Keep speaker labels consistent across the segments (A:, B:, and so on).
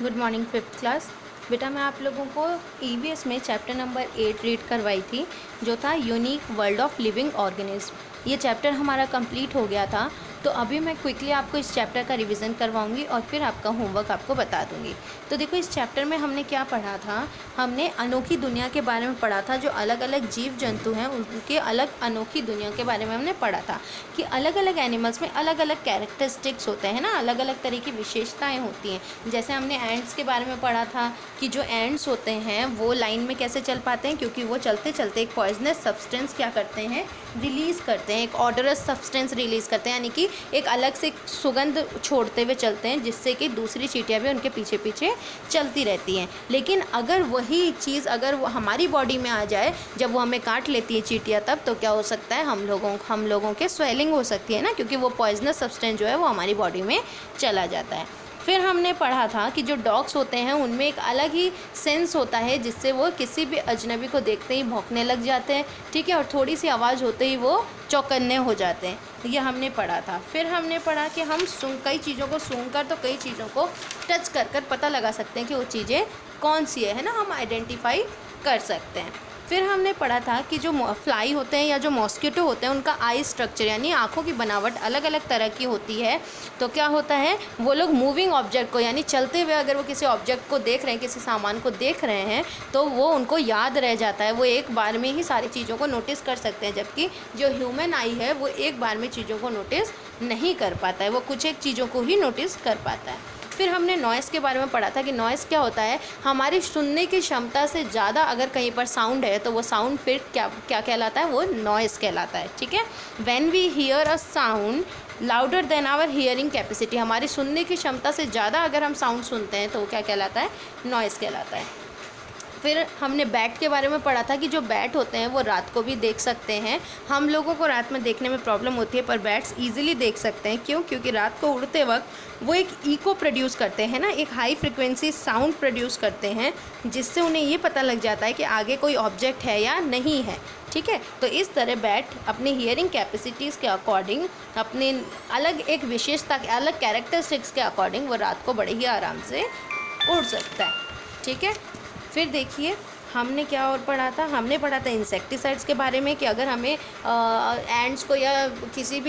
A: Good morning fifth class. बेटा मैं आप लोगों को ईवीएस में चैप्टर नंबर 8 रीड करवाई थी, जो था unique world of living organism. ये चैप्टर हमारा कंप्लीट हो गया था, तो अभी मैं क्विकली आपको इस चैप्टर का रिवीजन करवाऊंगी और फिर आपका होमवर्क आपको बता दूंगी। तो देखो, इस चैप्टर में हमने क्या पढ़ा था। हमने अनोखी दुनिया के बारे में पढ़ा था। जो अलग अलग जीव जंतु हैं उनके अलग अनोखी दुनिया के बारे में हमने पढ़ा था कि अलग अलग एनिमल्स में अलग अलग कैरेक्टरिस्टिक्स होते हैं ना, अलग अलग तरह की विशेषताएं होती हैं। जैसे हमने एंड्स के बारे में पढ़ा था कि जो एंड्स होते हैं वो लाइन में कैसे चल पाते हैं, क्योंकि वो चलते चलते एक पॉइजनस सब्सटेंस क्या करते हैं, रिलीज़ करते हैं, एक ऑडरस सब्सटेंस रिलीज़ करते हैं, यानी कि एक अलग से सुगंध छोड़ते हुए चलते हैं, जिससे कि दूसरी चींटियाँ भी उनके पीछे पीछे चलती रहती हैं। लेकिन अगर वही चीज़ अगर वो हमारी बॉडी में आ जाए, जब वो हमें काट लेती है चींटियाँ, तब तो क्या हो सकता है, हम लोगों के स्वेलिंग हो सकती है ना, क्योंकि वो पॉइजनस सब्सटेंस जो है वो हमारी बॉडी में चला जाता है। फिर हमने पढ़ा था कि जो डॉग्स होते हैं उनमें एक अलग ही सेंस होता है, जिससे वो किसी भी अजनबी को देखते ही भौंकने लग जाते हैं, ठीक है, और थोड़ी सी आवाज़ होते ही वो चौकन्ने हो जाते हैं। ये हमने पढ़ा था। फिर हमने पढ़ा कि हम कई चीज़ों को सूंघकर तो कई चीज़ों को टच कर पता लगा सकते हैं कि वो चीज़ें कौन सी है ना, हम आइडेंटिफाई कर सकते हैं। फिर हमने पढ़ा था कि जो फ्लाई होते हैं या जो मॉस्किटो होते हैं उनका आई स्ट्रक्चर यानी आँखों की बनावट अलग अलग तरह की होती है। तो क्या होता है, वो लोग मूविंग ऑब्जेक्ट को यानी चलते हुए अगर वो किसी ऑब्जेक्ट को देख रहे हैं, किसी सामान को देख रहे हैं, तो वो उनको याद रह जाता है, वो एक बार में ही सारी चीज़ों को नोटिस कर सकते हैं। जबकि जो ह्यूमन आई है वो एक बार में चीज़ों को नोटिस नहीं कर पाता है, वो कुछ एक चीज़ों को ही नोटिस कर पाता है। फिर हमने नॉइज़ के बारे में पढ़ा था कि नॉइज़ क्या होता है, हमारी सुनने की क्षमता से ज़्यादा अगर कहीं पर साउंड है तो वो साउंड फिर क्या क्या कहलाता है, वो नॉइज़ कहलाता है, ठीक है। When we hear a sound louder than our hearing capacity, हमारी सुनने की क्षमता से ज़्यादा अगर हम साउंड सुनते हैं तो वो क्या कहलाता है, नॉइज़ कहलाता है। फिर हमने बैट के बारे में पढ़ा था कि जो बैट होते हैं वो रात को भी देख सकते हैं। हम लोगों को रात में देखने में प्रॉब्लम होती है, पर बैट्स इजीली देख सकते हैं। क्यों? क्योंकि रात को उड़ते वक्त वो एक इको प्रोड्यूस करते हैं ना, एक हाई फ्रिक्वेंसी साउंड प्रोड्यूस करते हैं, जिससे उन्हें ये पता लग जाता है कि आगे कोई ऑब्जेक्ट है या नहीं है, ठीक है। तो इस तरह बैट अपने हियरिंग कैपेसिटीज़ के अकॉर्डिंग, अपने अलग एक विशेषता के अलग कैरेक्टरिस्टिक्स के अकॉर्डिंग वो रात को बड़े ही आराम से उड़ सकता है, ठीक है। फिर देखिए हमने क्या और पढ़ा था, हमने पढ़ा था इंसेक्टिसाइड्स के बारे में कि अगर हमें एंड्स को या किसी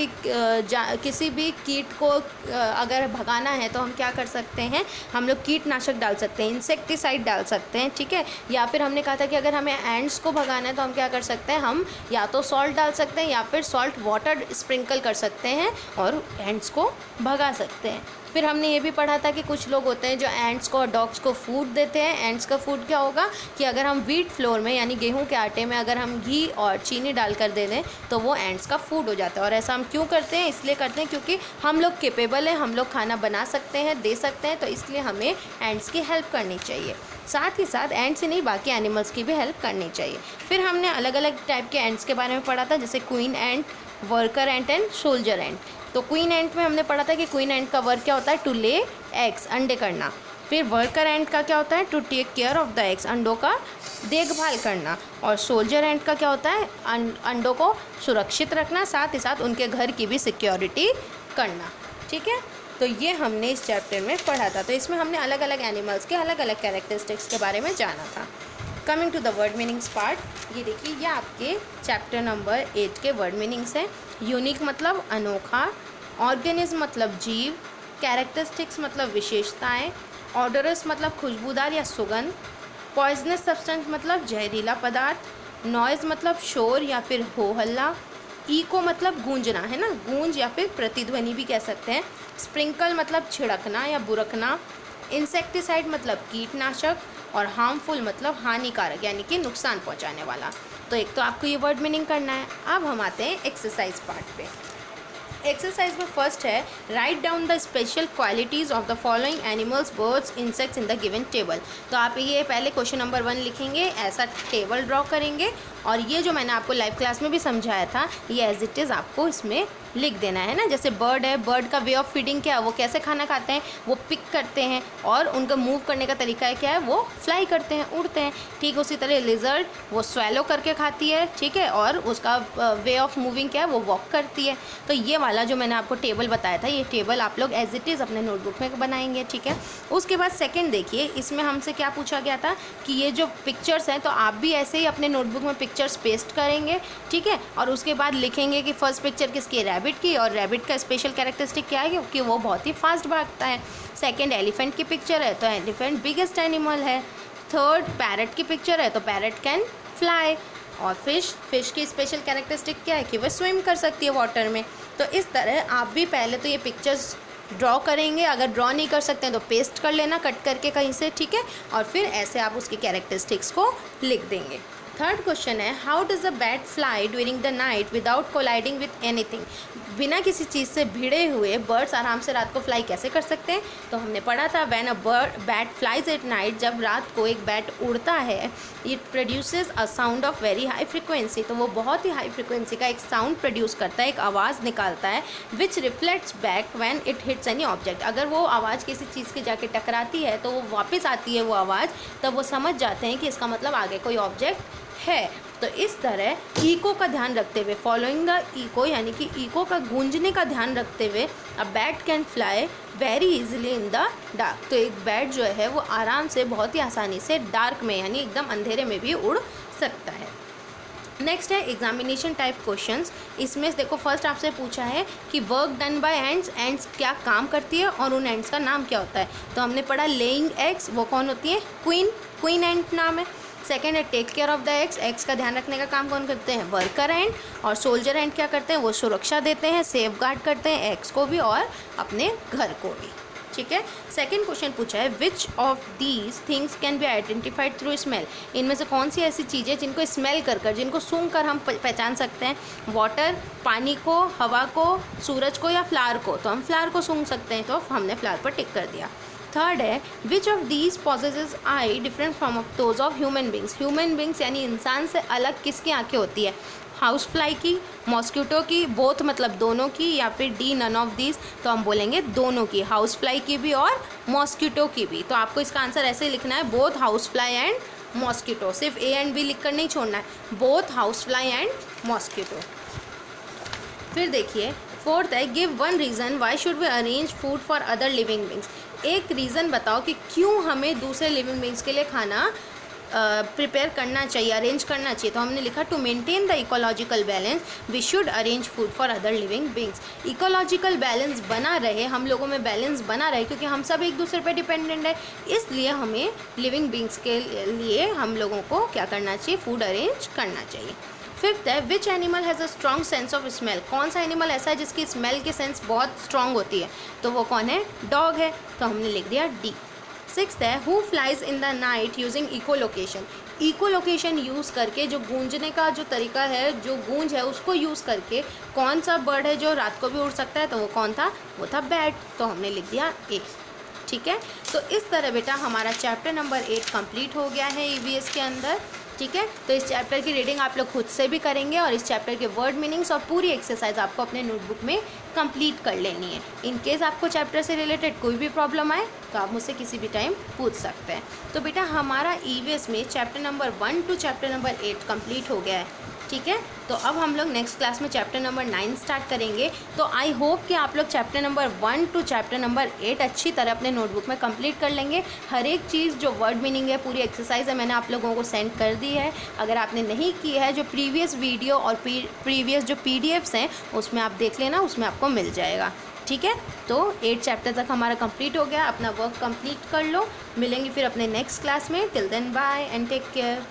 A: भी कीट को अगर भगाना है तो हम क्या कर सकते हैं, हम लोग कीटनाशक डाल सकते हैं, इंसेक्टिसाइड डाल सकते हैं, ठीक है। या फिर हमने कहा था कि अगर हमें एंड्स को भगाना है तो हम क्या कर सकते हैं, हम या तो सॉल्ट डाल सकते हैं या फिर सॉल्ट वाटर स्प्रिंकल कर सकते हैं और एंड्स को भगा सकते हैं। फिर हमने ये भी पढ़ा था कि कुछ लोग होते हैं जो एंड्स को और डॉग्स को फूड देते हैं। एंड्स का फूड क्या होगा कि अगर हम व्हीट फ्लोर में यानी गेहूं के आटे में अगर हम घी और चीनी डालकर दे दें तो वो एंड्स का फूड हो जाता है। और ऐसा हम क्यों करते हैं, इसलिए करते हैं क्योंकि हम लोग कैपेबल हैं, हम लोग खाना बना सकते हैं, दे सकते हैं, तो इसलिए हमें एंड्स की हेल्प करनी चाहिए। साथ ही साथ एंड्स ही नहीं, बाकी एनिमल्स की भी हेल्प करनी चाहिए। फिर हमने अलग अलग टाइप के एंड्स के बारे में पढ़ा था, जैसे queen ant, worker ant and soldier ant. तो क्वीन एंट में हमने पढ़ा था कि क्वीन एंट का वर्क क्या होता है, टू ले एग्स, अंडे करना। फिर वर्कर एंट का क्या होता है, to take care of the eggs, अंडों का देखभाल करना। और सोल्जर एंट का क्या होता है, अंडों को सुरक्षित रखना, साथ ही साथ उनके घर की भी सिक्योरिटी करना, ठीक है। तो ये हमने इस चैप्टर में पढ़ा था। तो इसमें हमने अलग अलग एनिमल्स के अलग अलग कैरेक्टरिस्टिक्स के बारे में जाना था। Coming to the word meanings part, ये देखिए, ये आपके चैप्टर नंबर 8 के वर्ड मीनिंग्स हैं। यूनिक मतलब अनोखा, ऑर्गेनिज्म मतलब जीव, कैरेक्टरिस्टिक्स मतलब विशेषताएं, ऑडरस मतलब खुशबूदार या सुगंध, पॉइजनस सब्सटेंस मतलब जहरीला पदार्थ, नॉइज़ मतलब शोर या फिर हो हल्ला, इको मतलब गूंजना है ना, गूंज या फिर प्रतिध्वनि भी कह सकते हैं, स्प्रिंकल मतलब छिड़कना या बुरकना, इंसेक्टिसाइड मतलब कीटनाशक, और हार्मफुल मतलब हानिकारक यानी कि नुकसान पहुंचाने वाला। तो एक तो आपको ये वर्ड मीनिंग करना है। अब हम आते हैं एक्सरसाइज पार्ट पे। एक्सरसाइज में फर्स्ट है, write down the special qualities of the following animals, birds, insects in the given table. तो आप ये पहले क्वेश्चन नंबर 1 लिखेंगे, ऐसा टेबल ड्रॉ करेंगे और ये जो मैंने आपको लाइव क्लास में भी समझाया था ये एज इट इज़ आपको इसमें लिख देना है ना। जैसे बर्ड है, बर्ड का वे ऑफ फीडिंग क्या है, वो कैसे खाना खाते हैं, वो पिक करते हैं, और उनका मूव करने का तरीका है क्या है, वो फ्लाई करते हैं, उड़ते हैं। ठीक उसी तरह लिजर्ड वो स्वेलो करके खाती है, ठीक है, और उसका वे ऑफ मूविंग क्या है, वो वॉक करती है। तो ये वाला जो मैंने आपको टेबल बताया था, ये टेबल आप लोग एज इट इज़ अपने नोटबुक में बनाएंगे, ठीक है। उसके बाद सेकेंड देखिए, इसमें हमसे क्या पूछा गया था कि ये जो पिक्चर्स हैं, तो आप भी ऐसे ही अपने नोटबुक में पिक्चर्स पेस्ट करेंगे, ठीक है, और उसके बाद लिखेंगे कि फर्स्ट पिक्चर किसकी है, रैबिट की, और रैबिट का स्पेशल कैरेक्टरिस्टिक क्या है कि वो बहुत ही फास्ट भागता है। सेकंड एलिफेंट की पिक्चर है, तो एलिफेंट बिगेस्ट एनिमल है। थर्ड पैरट की पिक्चर है, तो पैरट कैन फ्लाई। और फिश की स्पेशल कैरेक्टरिस्टिक क्या है कि वह स्विम कर सकती है वाटर में। तो इस तरह आप भी पहले तो ये पिक्चर्स ड्रॉ करेंगे, अगर ड्रॉ नहीं कर सकते हैं तो पेस्ट कर लेना कट करके कहीं से, ठीक है, और फिर ऐसे आप उसकी कैरेक्टरिस्टिक्स को लिख देंगे। थर्ड क्वेश्चन है, how does a bat fly during the night without colliding with anything. बिना किसी चीज़ से भिड़े हुए बर्ड्स आराम से रात को फ्लाई कैसे कर सकते हैं। तो हमने पढ़ा था when a bat flies at night, जब रात को एक बैट उड़ता है, it produces a sound of very high frequency, तो वो बहुत ही हाई फ्रिक्वेंसी का एक साउंड प्रोड्यूस करता है, एक आवाज़ निकालता है, विच reflects back when it hits any object. अगर वो आवाज़ किसी चीज़ के जाके टकराती है तो वो वापस आती है वो आवाज़, तब वो समझ जाते हैं कि इसका मतलब आगे कोई ऑब्जेक्ट है। तो इस तरह इको का ध्यान रखते हुए, फॉलोइंग द इको, यानी कि इको का गूंजने का ध्यान रखते हुए, a bat can fly very easily in the dark. तो एक बैट जो है वो आराम से, बहुत ही आसानी से डार्क में, यानी एकदम अंधेरे में भी उड़ सकता है। नेक्स्ट है एग्जामिनेशन टाइप क्वेश्चंस। इसमें देखो फर्स्ट आपसे पूछा है कि work done by ends, ends क्या काम करती है और उन एंड्स का नाम क्या होता है। तो हमने पढ़ा लेइंग एग्स, वो कौन होती है, क्वीन एंड नाम है। सेकेंड है take care of the eggs, eggs का ध्यान रखने का काम कौन करते हैं, वर्कर एंड। और सोल्जर एंड क्या करते हैं, वो सुरक्षा देते हैं, सेफ गार्ड करते हैं एग्स को भी और अपने घर को भी, ठीक है। सेकंड क्वेश्चन पूछा है, which of these things can be identified through smell. इनमें से कौन सी ऐसी चीज़ें जिनको स्मेल कर जिनको सूंघ कर हम पहचान सकते हैं। वाटर, पानी को, हवा को, सूरज को या फ्लावर को। तो हम फ्लावर को सूंघ सकते हैं, तो हमने फ्लावर पर टिक कर दिया। थर्ड है, which of these possesses eyes different from of those of human beings. Human beings यानी इंसान से अलग किसकी आंखें होती है, हाउस फ्लाई की, मॉस्किटो की, बोथ मतलब दोनों की, या फिर डी नन ऑफ दीज। तो हम बोलेंगे दोनों की, हाउस फ्लाई की भी और मॉस्किटो की भी। तो आपको इसका आंसर ऐसे ही लिखना है, both house fly and mosquito. सिर्फ ए एंड बी लिख कर नहीं छोड़ना है, both house fly and mosquito. फिर देखिए फोर्थ है, give one reason why should we arrange food for other living beings. एक रीज़न बताओ कि क्यों हमें दूसरे लिविंग बींग्स के लिए खाना प्रिपेयर करना चाहिए, अरेंज करना चाहिए। तो हमने लिखा to maintain the ecological balance we should arrange food for other living beings. Ecological balance बना रहे, हम लोगों में बैलेंस बना रहे, क्योंकि हम सब एक दूसरे पे डिपेंडेंट है, इसलिए हमें लिविंग बींग्स के लिए हम लोगों को क्या करना चाहिए, फूड अरेंज करना चाहिए। फिफ्थ है, which animal has a strong sense of smell. कौन सा एनिमल ऐसा है जिसकी स्मेल की सेंस बहुत स्ट्रॉन्ग होती है, तो वो कौन है, डॉग है। तो हमने लिख दिया डी। सिक्स्थ है, who flies in the night using echolocation. Echolocation use करके, जो गूंजने का जो तरीका है, जो गूंज है उसको यूज़ करके कौन सा बर्ड है जो रात को भी उड़ सकता है, तो वो कौन था, वो था बैट। तो हमने लिख दिया ए, ठीक है। तो इस तरह बेटा हमारा चैप्टर नंबर 8 कंप्लीट हो गया है ईवीएस के अंदर, ठीक है। तो इस चैप्टर की रीडिंग आप लोग खुद से भी करेंगे और इस चैप्टर के वर्ड मीनिंग्स और पूरी एक्सरसाइज आपको अपने नोटबुक में कंप्लीट कर लेनी है। इन केस आपको चैप्टर से रिलेटेड कोई भी प्रॉब्लम आए तो आप मुझसे किसी भी टाइम पूछ सकते हैं। तो बेटा हमारा ईवीएस में chapter number 1 to chapter number 8 complete हो गया है, ठीक है। तो अब हम लोग नेक्स्ट क्लास में चैप्टर नंबर 9 स्टार्ट करेंगे। तो आई होप कि आप लोग chapter number 1 to chapter number 8 अच्छी तरह अपने नोटबुक में कंप्लीट कर लेंगे। हर एक चीज़ जो वर्ड मीनिंग है, पूरी एक्सरसाइज है, मैंने आप लोगों को सेंड कर दी है। अगर आपने नहीं की है, जो प्रीवियस वीडियो और प्रीवियस जो PDFs हैं उसमें आप देख लेना, उसमें आपको मिल जाएगा, ठीक है। तो 8 चैप्टर तक हमारा कंप्लीट हो गया, अपना वर्क कंप्लीट कर लो। मिलेंगे फिर अपने नेक्स्ट क्लास में। Till then bye and take care.